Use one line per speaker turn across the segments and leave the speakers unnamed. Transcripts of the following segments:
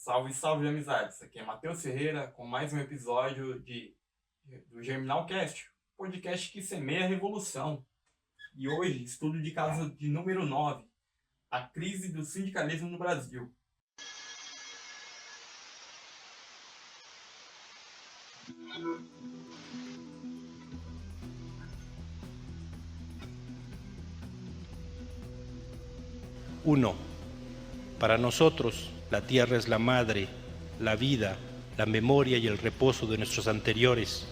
Salve, salve, amizades! Aqui é Matheus Ferreira com mais um episódio do Germinal Cast, podcast que semeia a revolução. E hoje, estudo de caso de número 9, a crise do sindicalismo no Brasil.
Uno. Para nosotros, la tierra es la madre, la vida, la memoria y el reposo de nuestros anteriores,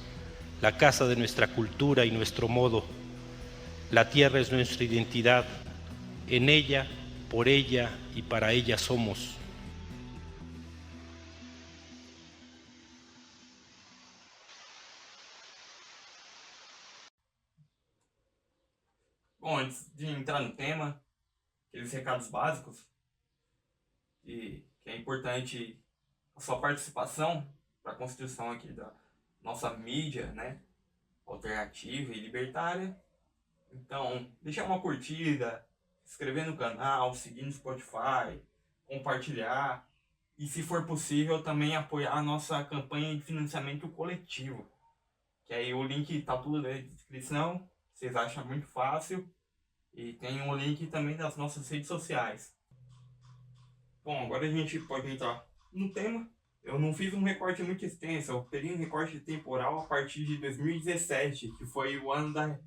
la casa de nuestra cultura y nuestro modo. La tierra es nuestra identidad. En ella, por ella y para ella somos.
Bom, antes de entrar no tema, aqueles recados básicos, que é importante a sua participação para a construção aqui da nossa mídia, né, alternativa e libertária. Então, deixar uma curtida, se inscrever no canal, seguir no Spotify, compartilhar e, se for possível, também apoiar a nossa campanha de financiamento coletivo. Que aí o link tá tudo na descrição, vocês acham muito fácil. E tem um link também das nossas redes sociais. Bom, agora a gente pode entrar no tema. Eu não fiz um recorte muito extenso, eu peguei um recorte temporal a partir de 2017, que foi o ano da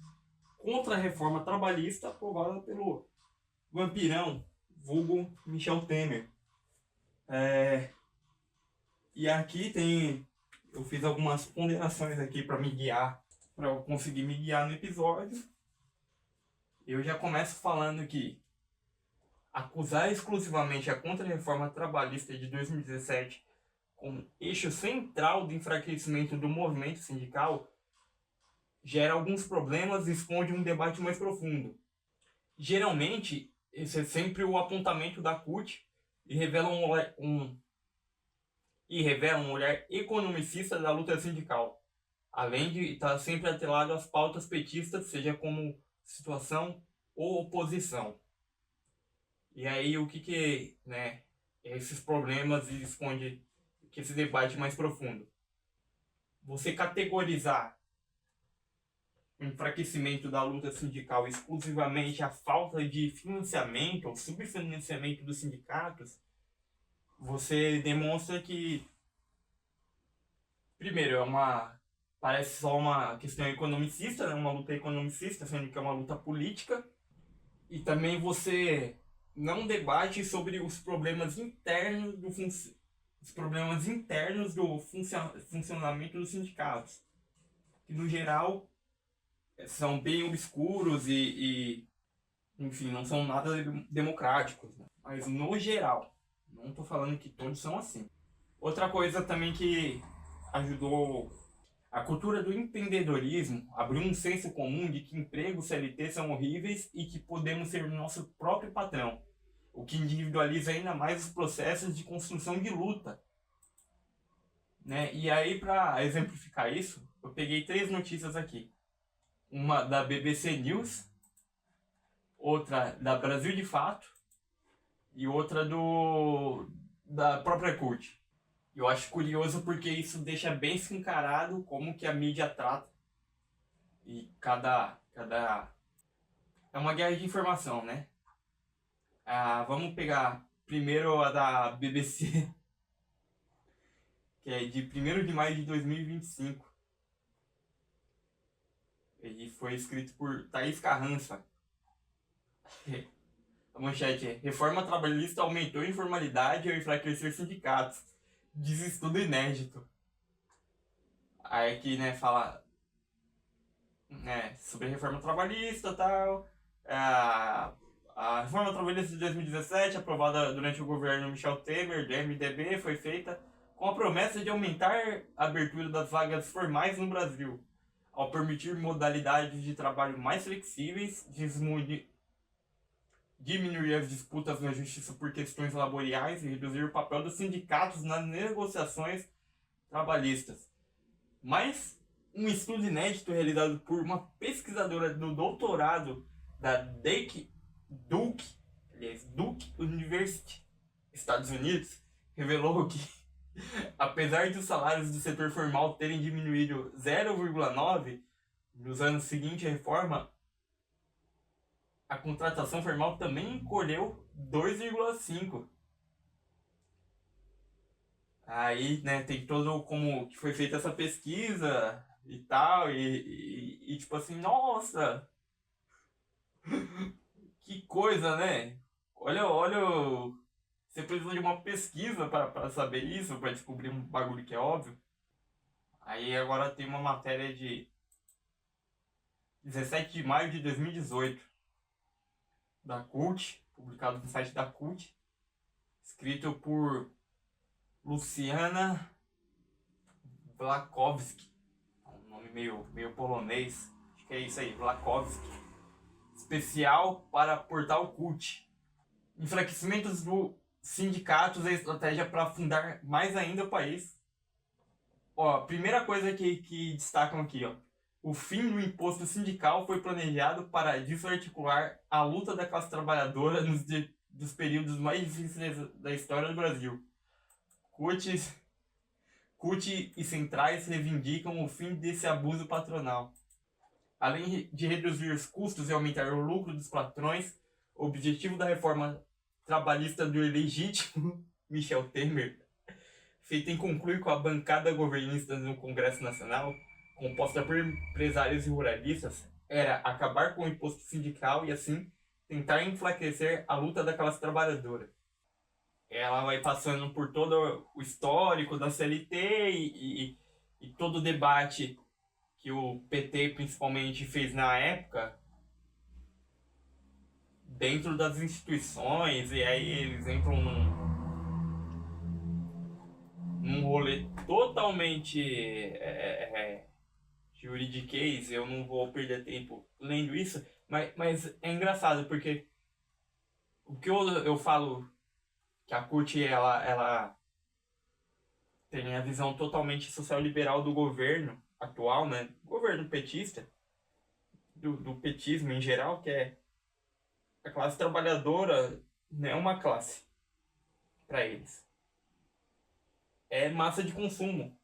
contra-reforma trabalhista aprovada pelo vampirão, vulgo Michel Temer. E aqui eu fiz algumas ponderações aqui para me guiar, para eu conseguir me guiar no episódio. Eu já começo falando que acusar exclusivamente a contra-reforma trabalhista de 2017 como eixo central do enfraquecimento do movimento sindical gera alguns problemas e esconde um debate mais profundo. Geralmente, esse é sempre o apontamento da CUT e revela um olhar economicista da luta sindical, além de estar sempre atrelado às pautas petistas, seja como situação ou oposição. E aí o que esses problemas esconde que esse debate mais profundo? Você categorizar o enfraquecimento da luta sindical exclusivamente a falta de financiamento ou subfinanciamento dos sindicatos, você demonstra que, primeiro, parece só uma questão economicista, né? Uma luta economicista, sendo que é uma luta política. E também você não debate sobre os problemas internos do funcionamento dos sindicatos, que no geral são bem obscuros e enfim, não são nada democráticos, né? Mas no geral, não estou falando que todos são assim. Outra coisa também que ajudou a cultura do empreendedorismo abriu um senso comum de que empregos CLT são horríveis e que podemos ser o nosso próprio patrão, o que individualiza ainda mais os processos de construção de luta, né? E aí, para exemplificar isso, eu peguei 3 notícias aqui. Uma da BBC News, outra da Brasil de Fato e outra da própria CUT. Eu acho curioso porque isso deixa bem escancarado como que a mídia trata. E é uma guerra de informação, né? Vamos pegar primeiro a da BBC, que é de 1º de maio de 2025. E foi escrito por Thaís Carrança. A manchete é: reforma trabalhista aumentou a informalidade ao enfraquecer sindicatos. Diz estudo inédito. Aí aqui, fala sobre a reforma trabalhista e tal. A reforma trabalhista de 2017, aprovada durante o governo Michel Temer, do MDB, foi feita com a promessa de aumentar a abertura das vagas formais no Brasil, ao permitir modalidades de trabalho mais flexíveis, diminuir as disputas na justiça por questões laboriais e reduzir o papel dos sindicatos nas negociações trabalhistas. Mas um estudo inédito realizado por uma pesquisadora do doutorado da Duke University, Estados Unidos, revelou que, apesar dos salários do setor formal terem diminuído 0,9 nos anos seguintes à reforma, a contratação formal também encolheu 2,5. Aí, né, tem todo como que foi feita essa pesquisa e tal, e tipo assim, nossa, que coisa, né? Olha, você precisa de uma pesquisa para saber isso, para descobrir um bagulho que é óbvio. Aí agora tem uma matéria de 17 de maio de 2018, da CUT, publicado no site da CUT, escrito por Luciana Blakowski, um nome meio polonês, acho que é isso aí, Blakowski, especial para Portal CUT. Enfraquecimentos do sindicatos é estratégia para afundar mais ainda o país. Ó, primeira coisa que destacam aqui, ó. O fim do imposto sindical foi planejado para desarticular a luta da classe trabalhadora dos períodos mais difíceis da história do Brasil. CUT e centrais reivindicam o fim desse abuso patronal. Além de reduzir os custos e aumentar o lucro dos patrões, o objetivo da reforma trabalhista do ilegítimo Michel Temer, feita em concluir com a bancada governista no Congresso Nacional, composta por empresários e ruralistas, era acabar com o imposto sindical e, assim, tentar enfraquecer a luta da classe trabalhadora. Ela vai passando por todo o histórico da CLT e todo o debate que o PT principalmente fez na época dentro das instituições, e aí eles entram num rolê totalmente juridiquês. Eu não vou perder tempo lendo isso, mas é engraçado porque o que eu falo que a CUT ela tem a visão totalmente social-liberal do governo atual, né? Governo petista, do petismo em geral, que é a classe trabalhadora não é uma classe para eles. É massa de consumo.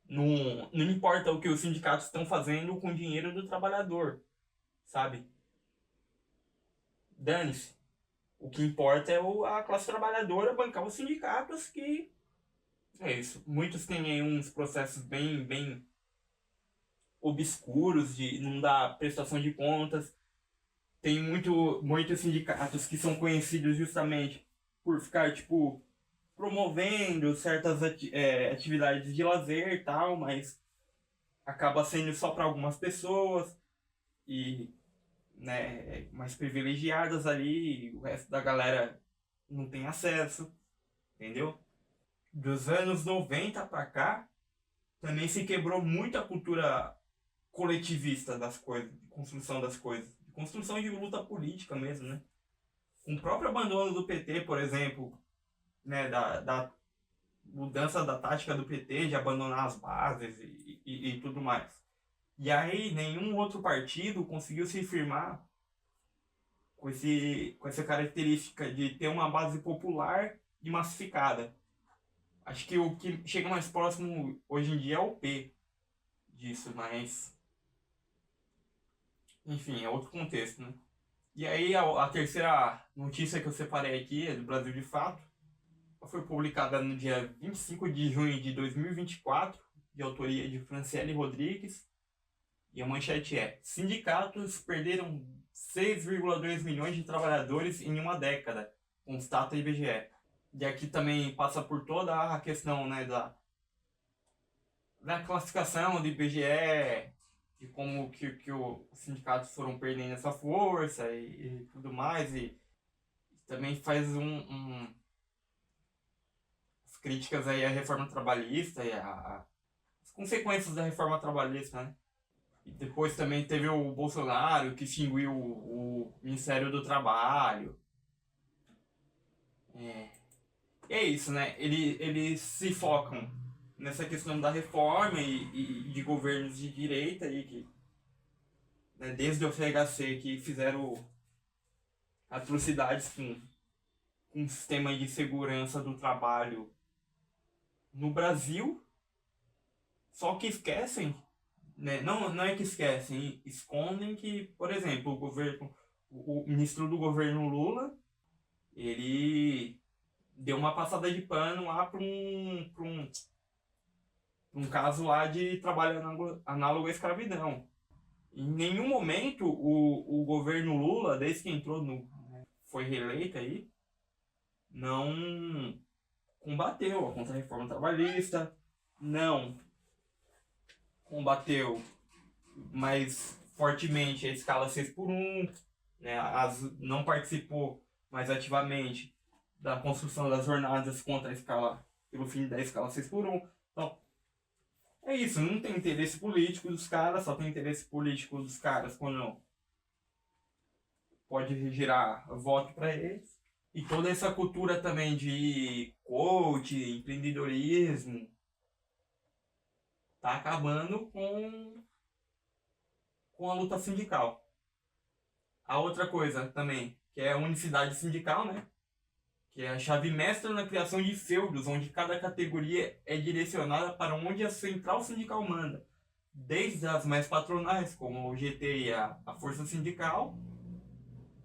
Não importa o que os sindicatos estão fazendo com o dinheiro do trabalhador, sabe? Dane-se. O que importa é a classe trabalhadora bancar os sindicatos, que é isso. Muitos têm aí uns processos bem obscuros de não dar prestação de contas. Tem muitos sindicatos que são conhecidos justamente por ficar, tipo, promovendo certas atividades de lazer e tal, mas acaba sendo só para algumas pessoas e, né, mais privilegiadas ali, e o resto da galera não tem acesso, entendeu? Dos anos 90 para cá, também se quebrou muito a cultura coletivista das coisas, de construção das coisas, de construção de luta política mesmo, né? Com o próprio abandono do PT, por exemplo, né, da mudança da tática do PT de abandonar as bases e tudo mais. E aí nenhum outro partido conseguiu se firmar com essa característica de ter uma base popular e massificada. Acho que o que chega mais próximo hoje em dia é o P disso, mas enfim, é outro contexto, né? E aí a terceira notícia que eu separei aqui é do Brasil de Fato. Foi publicada no dia 25 de junho de 2024, de autoria de Franciele Rodrigues. E a manchete é: sindicatos perderam 6,2 milhões de trabalhadores em uma década, constata a IBGE. E aqui também passa por toda a questão, né, da classificação do IBGE, de como que os sindicatos foram perdendo essa força e tudo mais. E também faz as críticas aí à reforma trabalhista e as consequências da reforma trabalhista, né? E depois também teve o Bolsonaro, que extinguiu o Ministério do Trabalho. É isso, né? Eles se focam nessa questão da reforma e de governos de direita, aí que, né, desde o FHC, que fizeram atrocidades com um sistema de segurança do trabalho no Brasil, só que esquecem, né? Não é que esquecem, escondem que, por exemplo, o ministro do governo Lula, ele deu uma passada de pano lá pra um caso lá de trabalho análogo à escravidão. Em nenhum momento o governo Lula, desde que entrou foi reeleito aí, não combateu a contra-reforma trabalhista, não combateu mais fortemente a escala 6x1, né, não participou mais ativamente da construção das jornadas contra a escala, pelo fim da escala 6x1. Então, é isso, não tem interesse político dos caras, só tem interesse político dos caras quando pode gerar voto para eles. E toda essa cultura também de coach, empreendedorismo, tá acabando com a luta sindical. A outra coisa também, que é a unicidade sindical, né? Que é a chave mestra na criação de feudos, onde cada categoria é direcionada para onde a central sindical manda. Desde as mais patronais, como o GT e a Força Sindical,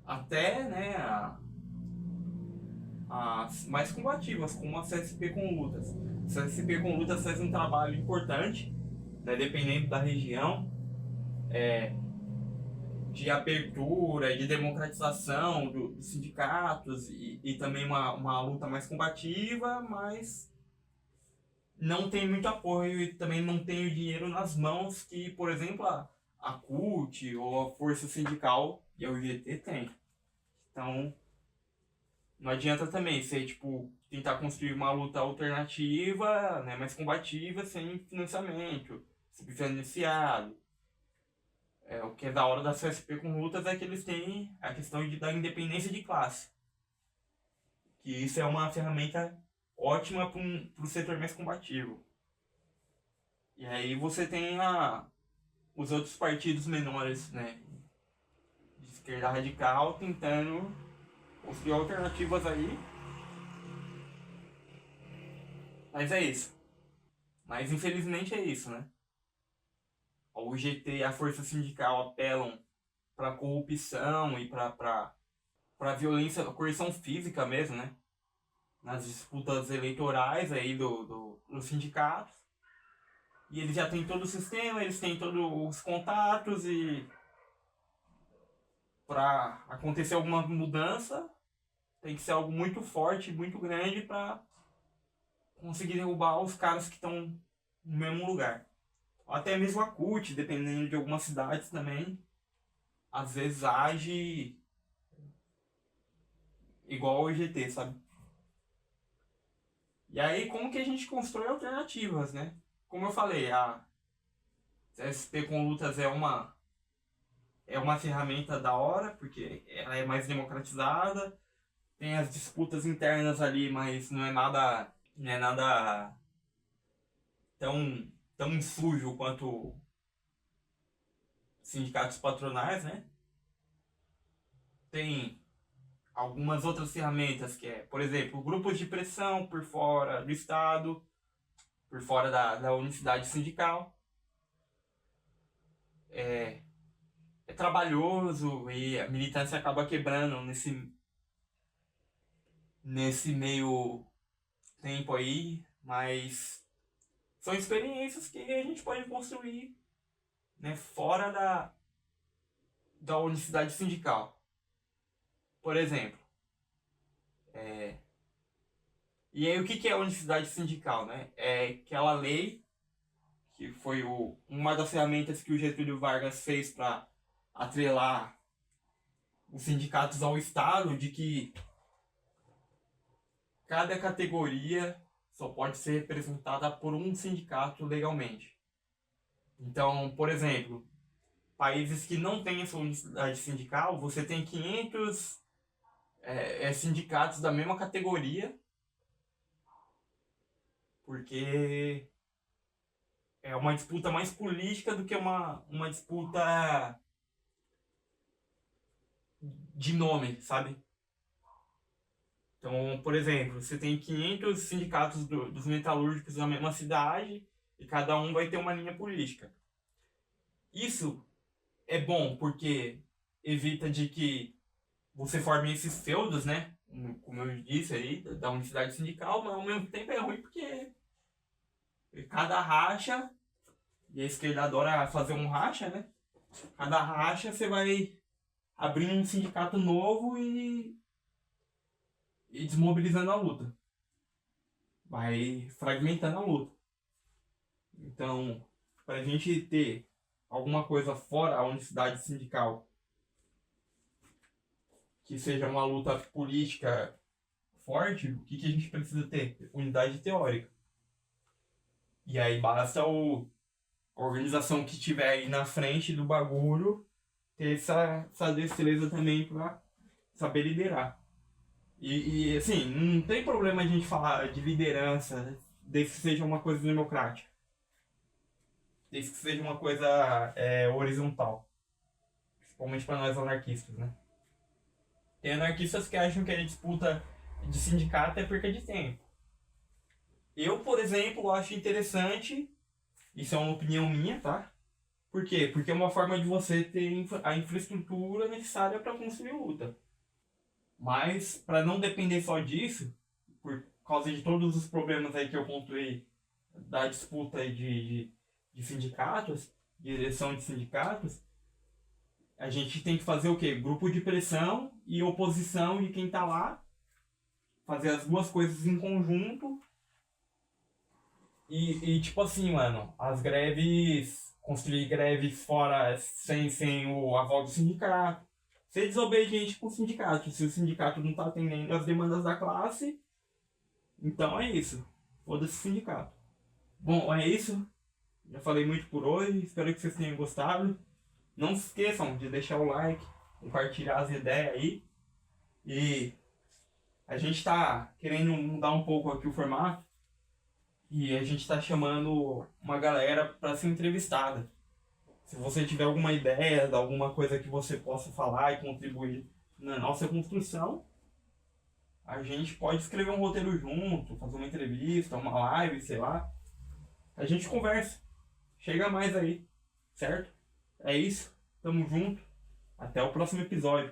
até, né, as mais combativas, como a CSP com Lutas. A CSP com Lutas faz um trabalho importante, né, dependendo da região, de abertura e de democratização dos sindicatos e também uma luta mais combativa, mas não tem muito apoio e também não tem o dinheiro nas mãos que, por exemplo, a CUT ou a Força Sindical e a UGT tem. Então, não adianta também você, tipo, tentar construir uma luta alternativa, né, mais combativa, sem financiamento, subfinanciado. O que é da hora da CSP com lutas é que eles têm a questão da independência de classe. Que isso é uma ferramenta ótima para o setor mais combativo. E aí você tem os outros partidos menores, né, de esquerda radical, tentando construir alternativas aí. Mas é isso. Mas infelizmente é isso, né? O UGT e a Força Sindical apelam para corrupção e para violência, coerção física mesmo, né? Nas disputas eleitorais aí dos sindicatos. E eles já têm todo o sistema, eles têm todos os contatos e para acontecer alguma mudança tem que ser algo muito forte, muito grande para conseguir derrubar os caras que estão no mesmo lugar. Até mesmo a CUT, dependendo de algumas cidades também, às vezes age igual ao IGT, sabe? E aí, como que a gente constrói alternativas, né? Como eu falei, a CSP com Lutas é uma ferramenta da hora, porque ela é mais democratizada, tem as disputas internas ali, mas não é nada tão sujo quanto sindicatos patronais, né? Tem algumas outras ferramentas que por exemplo, grupos de pressão por fora do Estado, por fora da unicidade sindical. É trabalhoso e a militância acaba quebrando nesse meio tempo aí, mas são experiências que a gente pode construir, né, fora da unicidade sindical. Por exemplo, e aí o que é a unicidade sindical, né? É aquela lei que foi uma das ferramentas que o Getúlio Vargas fez para atrelar os sindicatos ao Estado, de que cada categoria só pode ser representada por um sindicato legalmente. Então, por exemplo, países que não têm essa unicidade sindical, você tem 500 sindicatos da mesma categoria, porque é uma disputa mais política do que uma disputa de nome, sabe? Então, por exemplo, você tem 500 sindicatos dos metalúrgicos na mesma cidade e cada um vai ter uma linha política. Isso é bom porque evita de que você forme esses feudos, né? Como eu disse aí, da unicidade sindical, mas ao mesmo tempo é ruim porque cada racha, e a esquerda adora fazer um racha, né? Cada racha você vai abrindo um sindicato novo e desmobilizando a luta. Vai fragmentando a luta. Então, para a gente ter alguma coisa fora a unicidade sindical, que seja uma luta política forte, o que a gente precisa ter? Unidade teórica. E aí basta a organização que estiver aí na frente do bagulho ter essa destreza também para saber liderar. E assim, não tem problema a gente falar de liderança, desde que seja uma coisa democrática. Desde que seja uma coisa horizontal. Principalmente para nós anarquistas, né? Tem anarquistas que acham que a disputa de sindicato é perca de tempo. Eu, por exemplo, acho interessante, isso é uma opinião minha, tá? Por quê? Porque é uma forma de você ter a infraestrutura necessária para construir luta. Mas, para não depender só disso, por causa de todos os problemas aí que eu pontuei da disputa de sindicatos, de eleição de sindicatos, a gente tem que fazer o quê? Grupo de pressão e oposição de quem tá lá, fazer as duas coisas em conjunto e tipo assim, mano, as greves, construir greves fora sem o aval do sindicato, ser desobediente com o sindicato. Se o sindicato não tá atendendo as demandas da classe, então é isso. Foda-se o sindicato. Bom, é isso. Já falei muito por hoje, espero que vocês tenham gostado. Não se esqueçam de deixar o like, compartilhar as ideias aí. E a gente tá querendo mudar um pouco aqui o formato. E a gente tá chamando uma galera para ser entrevistada. Se você tiver alguma ideia de alguma coisa que você possa falar e contribuir na nossa construção, a gente pode escrever um roteiro junto, fazer uma entrevista, uma live, sei lá. A gente conversa. Chega mais aí, certo? É isso. Tamo junto. Até o próximo episódio.